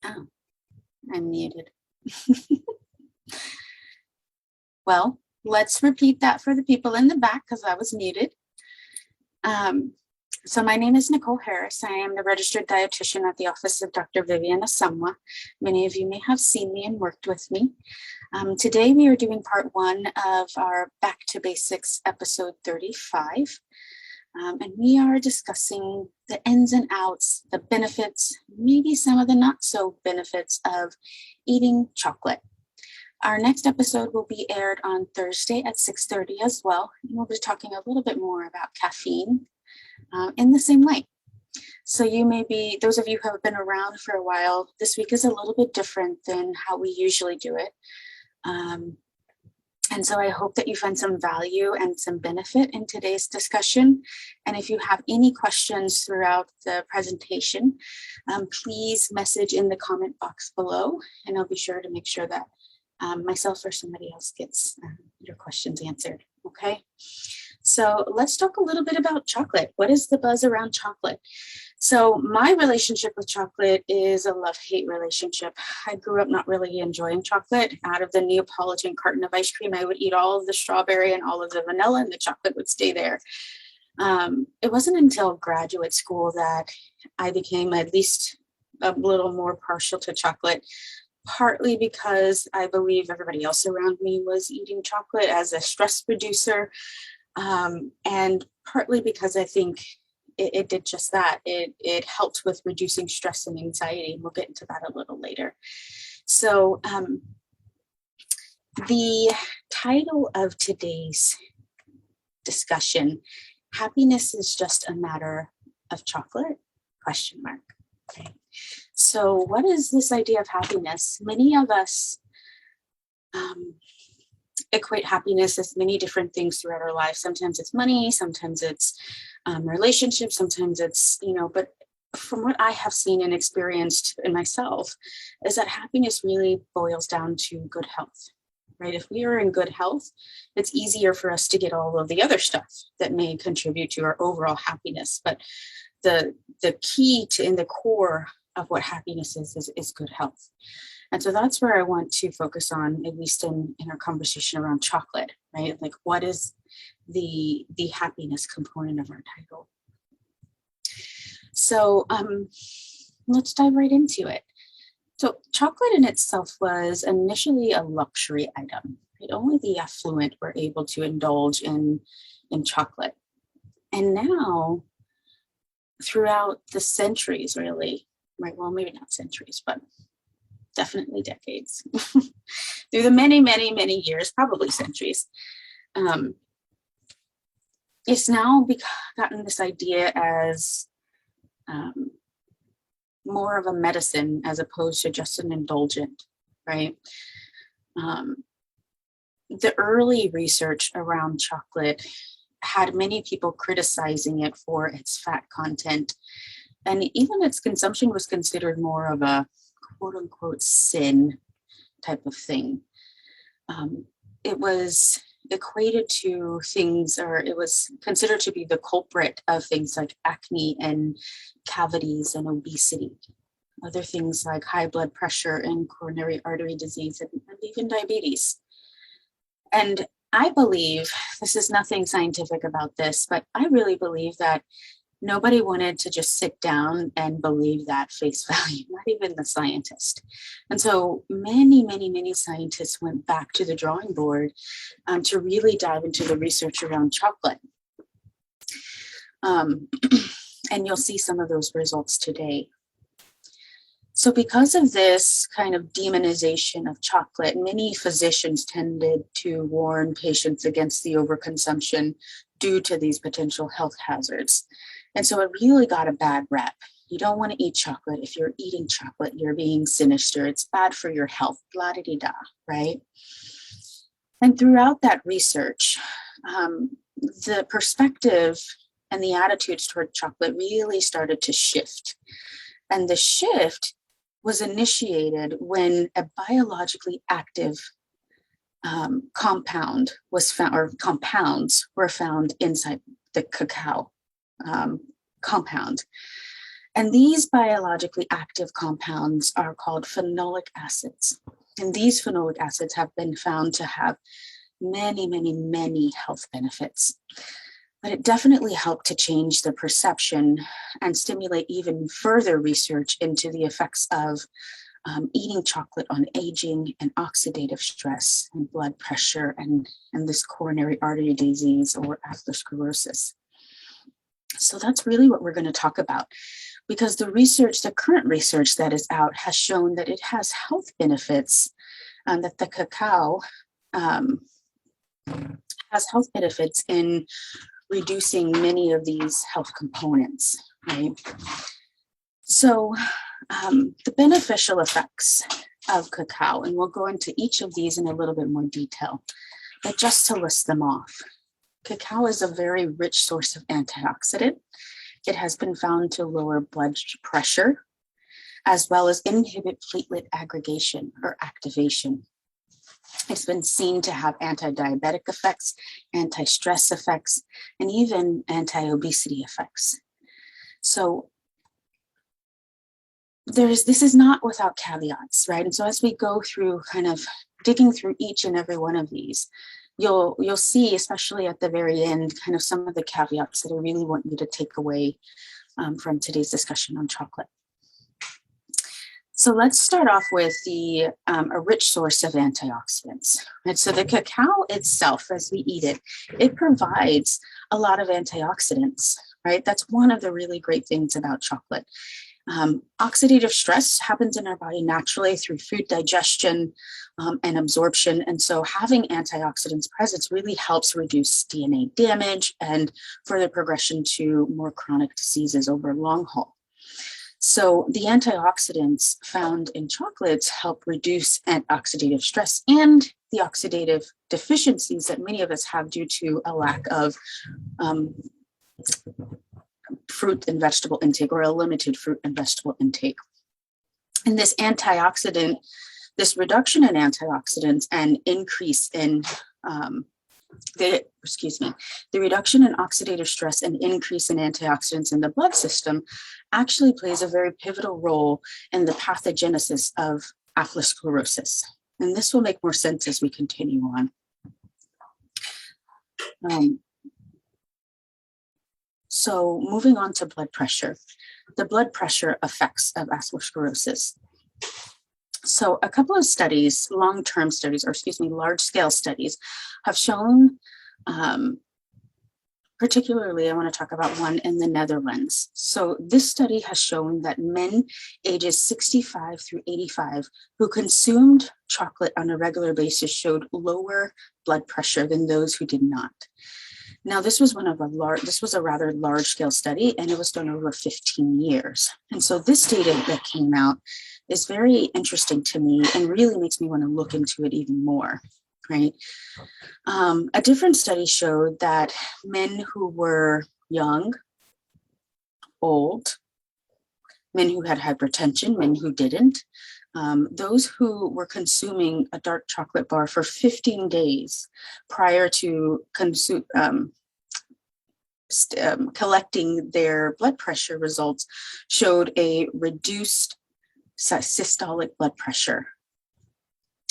Oh, I'm muted. Well, let's repeat that for the people in the back because I was muted. So my name is Nicole Harris. I am the registered dietitian at the office of Dr. Vivian Asamoah. Many of you may have seen me and worked with me. Today we are doing part one of our Back to Basics episode 35. And we are discussing the ins and outs, the benefits, maybe some of the not so benefits of eating chocolate. Our next episode will be aired on Thursday at 6:30 as well. And we'll be talking a little bit more about caffeine in the same light. So you may be, those of you who have been around for a while, this week is a little bit different than how we usually do it. And so I hope that you find some value and some benefit in today's discussion. And if you have any questions throughout the presentation, please message in the comment box below, and I'll be sure to make sure that myself or somebody else gets your questions answered, okay? So let's talk a little bit about chocolate. What is the buzz around chocolate? So my relationship with chocolate is a love-hate relationship. I grew up not really enjoying chocolate. Out of the Neapolitan carton of ice cream, I would eat all of the strawberry and all of the vanilla, and the chocolate would stay there. It wasn't until graduate school that I became at least a little more partial to chocolate, partly because I believe everybody else around me was eating chocolate as a stress reducer, and partly because I think it did just that. It helped with reducing stress and anxiety. We'll get into that a little later. So the title of today's discussion, happiness is just a matter of chocolate? ? Okay. So what is this idea of happiness? Many of us equate happiness as many different things throughout our life. Sometimes it's money, sometimes it's relationships, sometimes it's, but from what I have seen and experienced in myself is that happiness really boils down to good health, right? If we are in good health, it's easier for us to get all of the other stuff that may contribute to our overall happiness. But the key to in the core of what happiness is good health. And so that's where I want to focus on, at least in our conversation around chocolate, right? Like, what is the happiness component of our title? So let's dive right into it. So chocolate in itself was initially a luxury item. Right? Only the affluent were able to indulge in chocolate. And now, throughout the centuries, really, right? Well, maybe not centuries, but definitely decades, through the many, many, many years, probably centuries, it's now gotten this idea as more of a medicine as opposed to just an indulgent, right? The early research around chocolate had many people criticizing it for its fat content, and even its consumption was considered more of a quote unquote sin type of thing. It was equated to things, or it was considered to be the culprit of things like acne and cavities and obesity, other things like high blood pressure and coronary artery disease and even diabetes. And I believe, this is nothing scientific about this, but I really believe that nobody wanted to just sit down and believe that face value, not even the scientist. And so many, many, many scientists went back to the drawing board to really dive into the research around chocolate. And you'll see some of those results today. So because of this kind of demonization of chocolate, many physicians tended to warn patients against the overconsumption due to these potential health hazards. And so it really got a bad rap. You don't want to eat chocolate. If you're eating chocolate, you're being sinister. It's bad for your health, blah-de-da, right? And throughout that research, the perspective and the attitudes toward chocolate really started to shift. And the shift was initiated when a biologically active compound was found, or compounds were found inside the cacao compound. And these biologically active compounds are called phenolic acids. And these phenolic acids have been found to have many, many, many health benefits. But it definitely helped to change the perception and stimulate even further research into the effects of eating chocolate on aging and oxidative stress and blood pressure and this coronary artery disease or atherosclerosis. So that's really what we're going to talk about, because the current research that is out has shown that it has health benefits, that the cacao has health benefits in reducing many of these health components, right? So the beneficial effects of cacao, and we'll go into each of these in a little bit more detail, but just to list them off. Cacao is a very rich source of antioxidant. It has been found to lower blood pressure, as well as inhibit platelet aggregation or activation. It's been seen to have anti-diabetic effects, anti-stress effects, and even anti-obesity effects. So this is not without caveats, right? And so as we go through kind of digging through each and every one of these, you'll see, especially at the very end, kind of some of the caveats that I really want you to take away from today's discussion on chocolate. So let's start off with a rich source of antioxidants. And so the cacao itself, as we eat it, it provides a lot of antioxidants, right? That's one of the really great things about chocolate. Oxidative stress happens in our body naturally through food digestion and absorption. And so having antioxidants present really helps reduce DNA damage and further progression to more chronic diseases over long haul. So the antioxidants found in chocolates help reduce oxidative stress and the oxidative deficiencies that many of us have due to a lack of fruit and vegetable intake, or a limited fruit and vegetable intake. And this antioxidant, this reduction in antioxidants and increase in the reduction in oxidative stress and increase in antioxidants in the blood system actually plays a very pivotal role in the pathogenesis of atherosclerosis. And this will make more sense as we continue on. So moving on to blood pressure, the blood pressure effects of atherosclerosis. So a couple of studies, large-scale studies, have shown, particularly I want to talk about one in the Netherlands. So this study has shown that men ages 65 through 85 who consumed chocolate on a regular basis showed lower blood pressure than those who did not. Now, this was a rather large-scale study, and it was done over 15 years. And so this data that came out is very interesting to me and really makes me want to look into it even more, right? A different study showed that men who were young, old, men who had hypertension, men who didn't, those who were consuming a dark chocolate bar for 15 days prior to collecting their blood pressure results showed a reduced systolic blood pressure.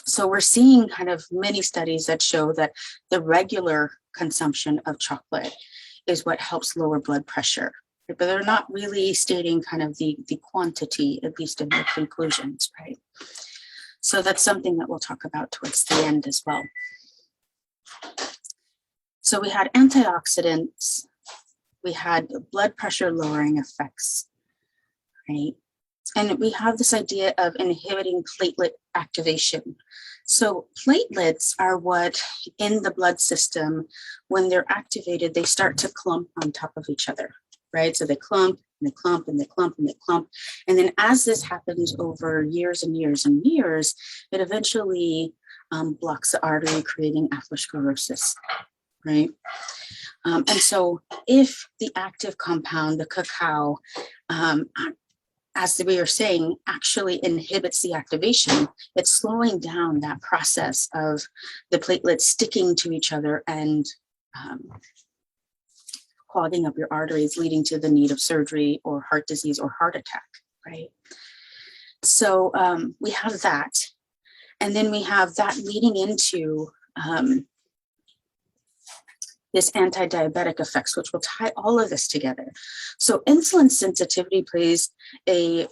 So we're seeing kind of many studies that show that the regular consumption of chocolate is what helps lower blood pressure. But they're not really stating kind of the quantity, at least in their conclusions, right? So that's something that we'll talk about towards the end as well. So we had antioxidants, we had blood pressure lowering effects, right? And we have this idea of inhibiting platelet activation. So platelets are what in the blood system, when they're activated, they start to clump on top of each other. Right? So they clump and they clump and they clump and they clump. And then as this happens over years and years and years, it eventually blocks the artery, creating atherosclerosis, right? And so if the active compound, the cacao, as we were saying, actually inhibits the activation, it's slowing down that process of the platelets sticking to each other and clogging up your arteries, leading to the need of surgery or heart disease or heart attack, right? So we have that. And then we have that leading into this anti-diabetic effects, which will tie all of this together. So insulin sensitivity plays a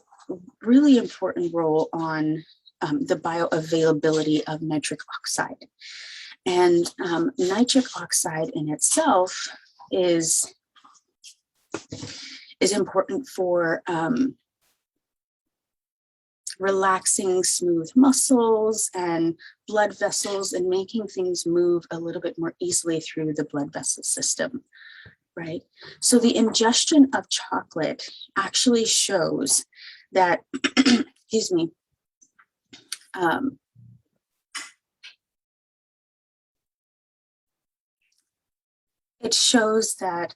really important role on the bioavailability of nitric oxide. And nitric oxide in itself is important for relaxing smooth muscles and blood vessels and making things move a little bit more easily through the blood vessel system, right? So the ingestion of chocolate actually shows that, excuse me, it shows that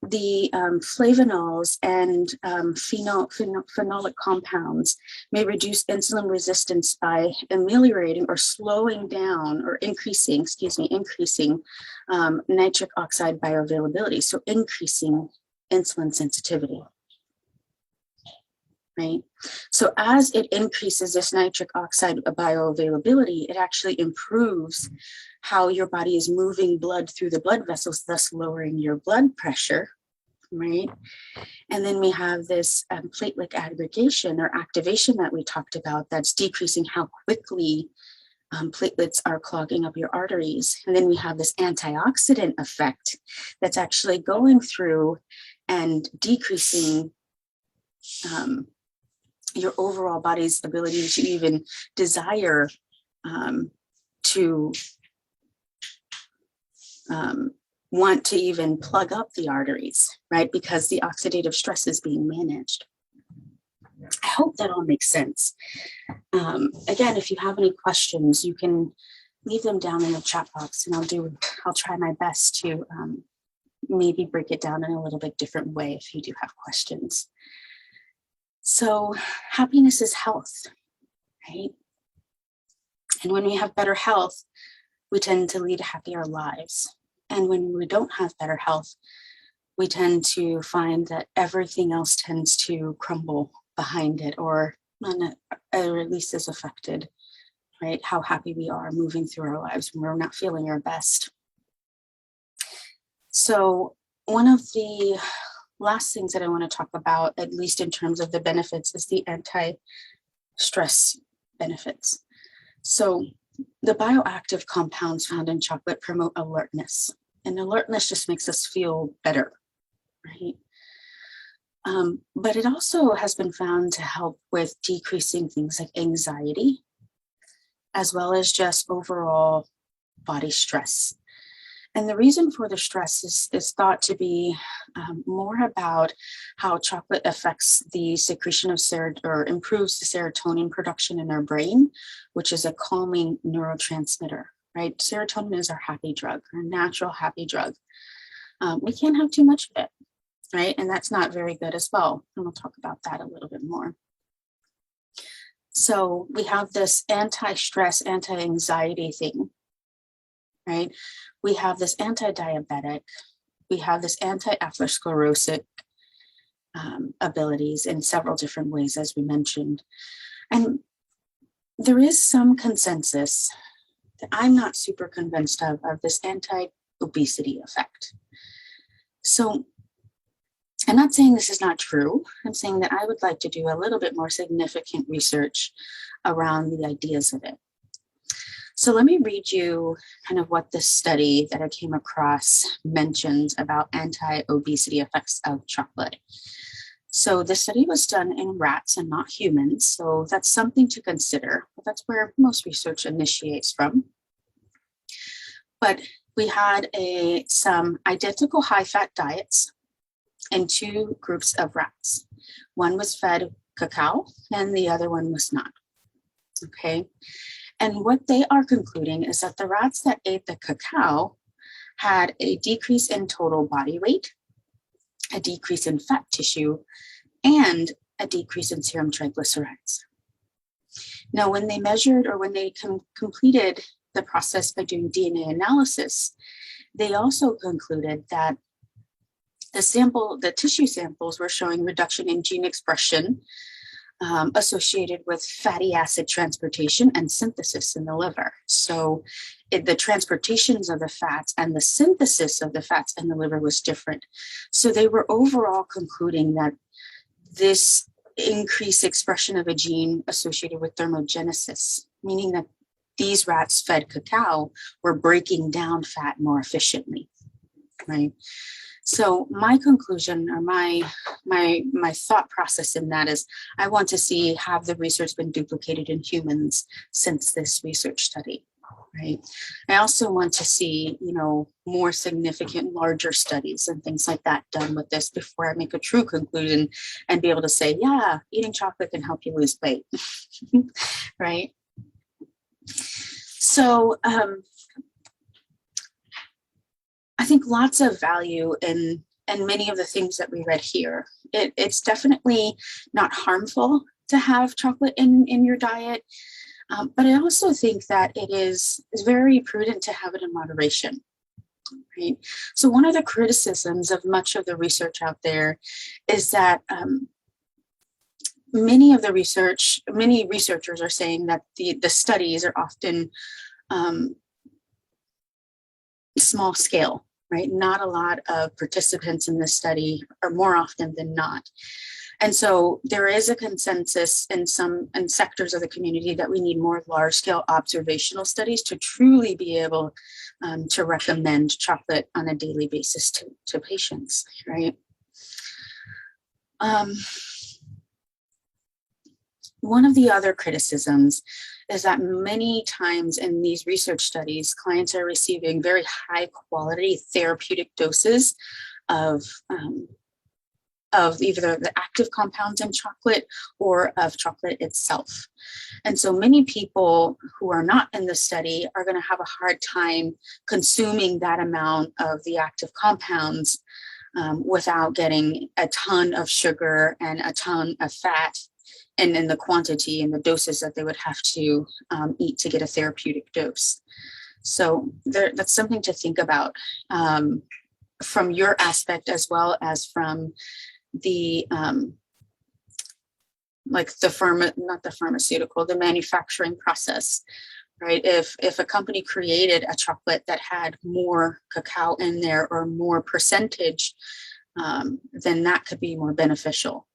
the flavonols and phenolic compounds may reduce insulin resistance by ameliorating or slowing down or increasing nitric oxide bioavailability, so increasing insulin sensitivity, right? So as it increases this nitric oxide bioavailability, it actually improves how your body is moving blood through the blood vessels, thus lowering your blood pressure, right? And then we have this platelet aggregation or activation that we talked about that's decreasing how quickly platelets are clogging up your arteries. And then we have this antioxidant effect that's actually going through and decreasing your overall body's ability to even desire to want to even plug up the arteries, right? Because the oxidative stress is being managed. I hope that all makes sense. Again, if you have any questions, you can leave them down in the chat box, and I'll try my best to maybe break it down in a little bit different way if you do have questions. So happiness is health, right? And when we have better health, we tend to lead happier lives. And when we don't have better health, we tend to find that everything else tends to crumble behind it, or at least is affected, right? How happy we are moving through our lives when we're not feeling our best. So one of the last things that I want to talk about, at least in terms of the benefits, is the anti-stress benefits. So the bioactive compounds found in chocolate promote alertness, and alertness just makes us feel better, right? But it also has been found to help with decreasing things like anxiety, as well as just overall body stress. And the reason for the stress is thought to be more about how chocolate affects the secretion of or improves the serotonin production in our brain, which is a calming neurotransmitter, right? Serotonin is our happy drug, our natural happy drug. We can't have too much of it, right? And that's not very good as well. And we'll talk about that a little bit more. So we have this anti-stress, anti-anxiety thing, right? We have this anti-diabetic, we have this anti-atherosclerotic abilities in several different ways, as we mentioned. And there is some consensus that I'm not super convinced of this anti-obesity effect. So I'm not saying this is not true. I'm saying that I would like to do a little bit more significant research around the ideas of it. So let me read you kind of what this study that I came across mentions about anti-obesity effects of chocolate. So the study was done in rats and not humans. So that's something to consider. That's where most research initiates from. But we had some identical high-fat diets in two groups of rats. One was fed cacao and the other one was not. Okay. And what they are concluding is that the rats that ate the cacao had a decrease in total body weight, a decrease in fat tissue, and a decrease in serum triglycerides. Now, when they measured, or when they completed the process by doing DNA analysis, they also concluded that the tissue samples were showing reduction in gene expression associated with fatty acid transportation and synthesis in the liver. So the transportations of the fats and the synthesis of the fats in the liver was different. So they were overall concluding that this increased expression of a gene associated with thermogenesis, meaning that these rats fed cacao were breaking down fat more efficiently, right? So my conclusion, or my thought process in that is, I want to see, have the research been duplicated in humans since this research study, right? I also want to see, more significant, larger studies and things like that done with this before I make a true conclusion and be able to say, yeah, eating chocolate can help you lose weight, right? So, I think lots of value in many of the things that we read here. It's definitely not harmful to have chocolate in your diet, but I also think that it is very prudent to have it in moderation. Right? So one of the criticisms of much of the research out there is that many researchers are saying that the studies are often small scale, right? Not a lot of participants in this study, or more often than not. And so there is a consensus in some sectors of the community that we need more large scale observational studies to truly be able to recommend chocolate on a daily basis to patients, right? One of the other criticisms is that many times in these research studies, clients are receiving very high quality therapeutic doses of either the active compounds in chocolate or of chocolate itself. And so many people who are not in the study are going to have a hard time consuming that amount of the active compounds without getting a ton of sugar and a ton of fat, and in the quantity and the doses that they would have to eat to get a therapeutic dose. So that's something to think about from your aspect, as well as from the the manufacturing process, right? If a company created a chocolate that had more cacao in there or more percentage, then that could be more beneficial,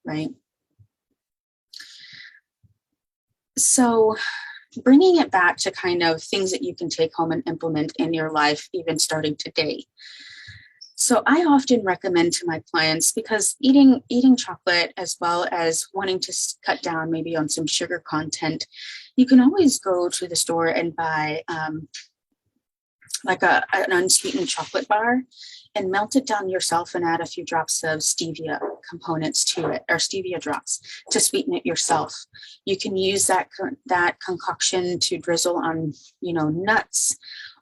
right? So bringing it back to kind of things that you can take home and implement in your life, even starting today. So I often recommend to my clients, because eating chocolate, as well as wanting to cut down maybe on some sugar content, you can always go to the store and buy an unsweetened chocolate bar and melt it down yourself and add a few drops of stevia components to it, or stevia drops, to sweeten it yourself. You can use that concoction to drizzle on, nuts,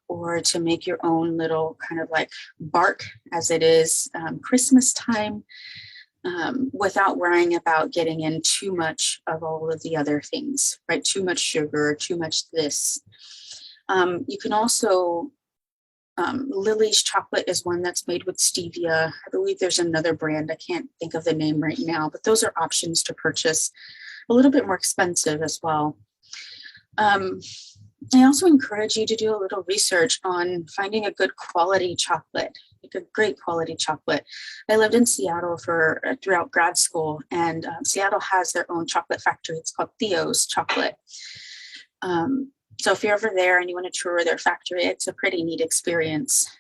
or to make your own little kind of like bark, as it is Christmas time, without worrying about getting in too much of all of the other things, right? Too much sugar, too much this. You can also, Lily's chocolate is one that's made with stevia. I believe there's another brand. I can't think of the name right now, but those are options to purchase, a little bit more expensive as well. I also encourage you to do a little research on finding a good quality chocolate, like a great quality chocolate. I lived in Seattle throughout grad school, and Seattle has their own chocolate factory. It's called Theo's Chocolate. So if you're over there and you want to tour their factory, it's a pretty neat experience.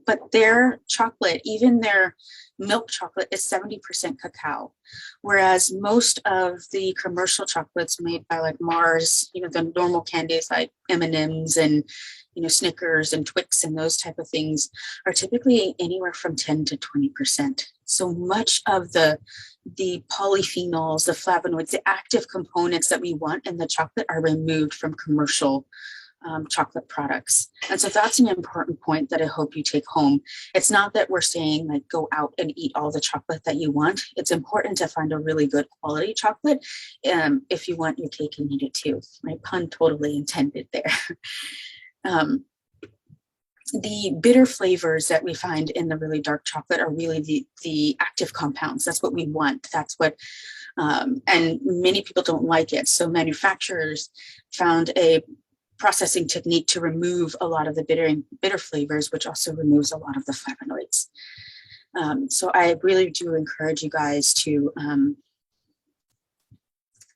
But their chocolate, even their milk chocolate, is 70% cacao, whereas most of the commercial chocolates made by like Mars, the normal candies like M&Ms and Snickers and Twix and those type of things, are typically anywhere from 10 to 20%. So much of the polyphenols, the flavonoids, the active components that we want in the chocolate are removed from commercial chocolate products. And so that's an important point that I hope you take home. It's not that we're saying like go out and eat all the chocolate that you want. It's important to find a really good quality chocolate if you want your cake and eat it too. My pun totally intended there. the bitter flavors that we find in the really dark chocolate are really the active compounds. That's what we want. That's what, and many people don't like it. So manufacturers found a processing technique to remove a lot of the bitter flavors, which also removes a lot of the flavonoids. So I really do encourage you guys to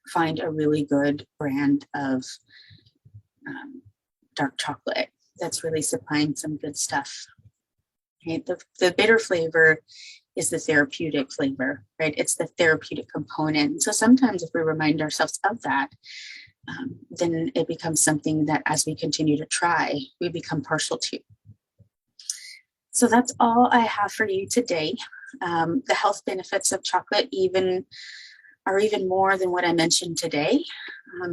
find a really good brand of dark chocolate that's really supplying some good stuff. Right? The bitter flavor is the therapeutic flavor, right? It's the therapeutic component. So sometimes if we remind ourselves of that, then it becomes something that as we continue to try, we become partial to. So that's all I have for you today. The health benefits of chocolate are even more than what I mentioned today.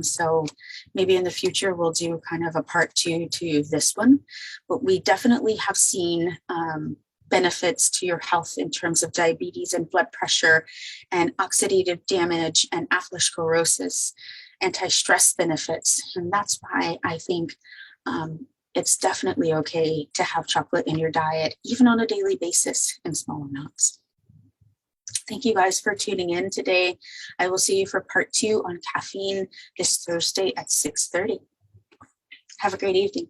So maybe in the future we'll do kind of a part 2 to this one, but we definitely have seen benefits to your health in terms of diabetes and blood pressure and oxidative damage and atherosclerosis, anti-stress benefits. And that's why I think it's definitely okay to have chocolate in your diet, even on a daily basis in small amounts. Thank you guys for tuning in today. I will see you for part 2 on caffeine this Thursday at 6:30. Have a great evening.